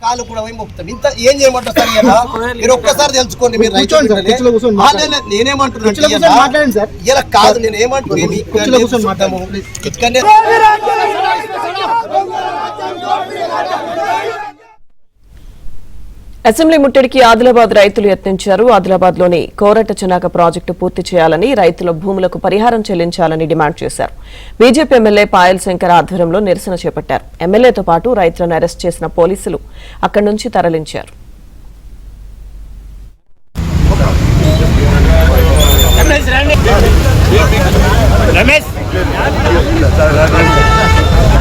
కాలు కూడా మొక్కుతాం. ఇంత ఏం చేయమంటారు సార్? మీరు ఒక్కసారి తెలుసుకోండి. మీరు నేనేమంటున్నాను ఇలా కాదు, నేను ఏమంటున్నాము ఇక్కడనే అసెంబ్లీ ముట్టడికి ఆదిలాబాద్ రైతులు యత్నించారు. ఆదిలాబాద్ లోని కోరట చెనాక ప్రాజెక్టు పూర్తి చేయాలని, రైతుల భూములకు పరిహారం చెల్లించాలని డిమాండ్ చేశారు. బీజేపీ ఎమ్మెల్యే పాయల్ శంకర్ ఆధ్వర్యంలో నిరసన చేపట్టారు. ఎమ్మెల్యేతో పాటు రైతులను అరెస్ట్ చేసిన పోలీసులు అక్కడి నుంచి తరలించారు.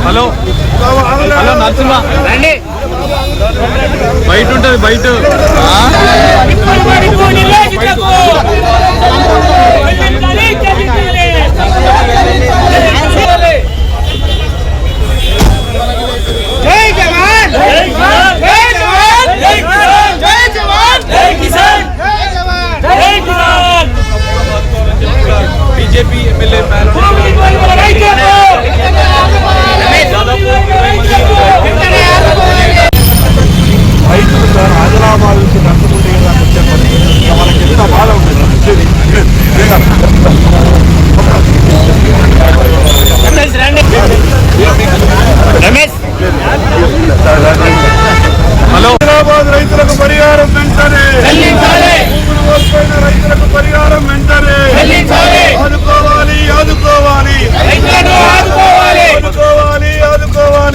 హలో హలో నరసింహ రండి, బయట ఉంటుంది బయట. జై జవాన్, జై జవాన్, జై జవాన్, జై కిసాన్, జై జవాన్, జై కిసాన్, జై జవాన్, జై కిసాన్. బీజేపీ ఎమ్మెల్యే రైతులు సార్ ఆదిలాబాద్ నుంచి నడుచుకుంటే వచ్చే పరిస్థితి మనకి ఎంత బాధ ఉంటుంది. హలో ఆదిలాబాద్ రైతులకు పరిహారం వెంటనే, రైతులకు పరిహారం వెంటనే ఆదుకోవాలి, ఆదుకోవాలి, ఆదుకోవాలి, ఆదుకోవాలి, ఆదుకోవాలి,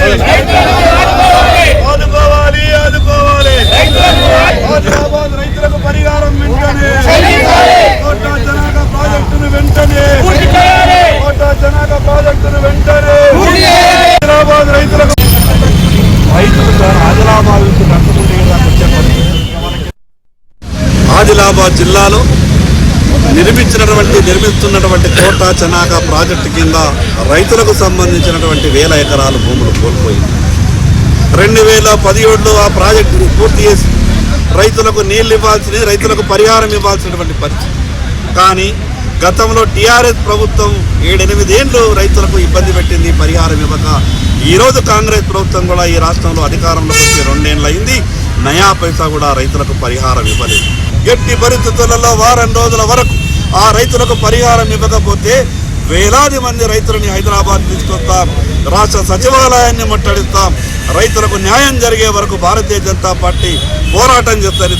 ఆదుకోవాలి. ఆదిలాబాద్ రైతులకు పరిహారం వెంటనే, కోటా జనాక ప్రాజెక్టును వెంటనే, కోటా జనాక ప్రాజెక్టును వెంటనే. ఆదిలాబాద్ రైతులు సార్ ఆదిలాబాద్ నుంచి నడుచుకుంటే వచ్చే పరిస్థితి. ఆదిలాబాద్ జిల్లాలో నిర్మిస్తున్నటువంటి కోటా చెనాక ప్రాజెక్టు కింద రైతులకు సంబంధించినటువంటి 1000 ఎకరాల భూములు కోల్పోయింది. 2017లో ఆ ప్రాజెక్టును పూర్తి చేసి రైతులకు నీళ్లు ఇవ్వాల్సిన, రైతులకు పరిహారం ఇవ్వాల్సినటువంటి పరిస్థితి. కానీ గతంలో టీఆర్ఎస్ ప్రభుత్వం 7-8 ఏళ్ళు రైతులకు ఇబ్బంది పెట్టింది పరిహారం ఇవ్వక. ఈరోజు కాంగ్రెస్ ప్రభుత్వం కూడా ఈ రాష్ట్రంలో అధికారంలోకి వచ్చి 2 ఏళ్ళు అయింది, నయా పైసా కూడా రైతులకు పరిహారం ఇవ్వలేదు. ఎట్టి పరిస్థితులలో వారం రోజుల వరకు ఆ రైతులకు పరిహారం ఇవ్వకపోతే వేలాది మంది రైతులని హైదరాబాద్ తీసుకొస్తాం, రాష్ట్ర సచివాలయాన్ని ముట్టడిస్తాం. రైతులకు న్యాయం జరిగే వరకు భారతీయ జనతా పార్టీ పోరాటం చేస్తుంది.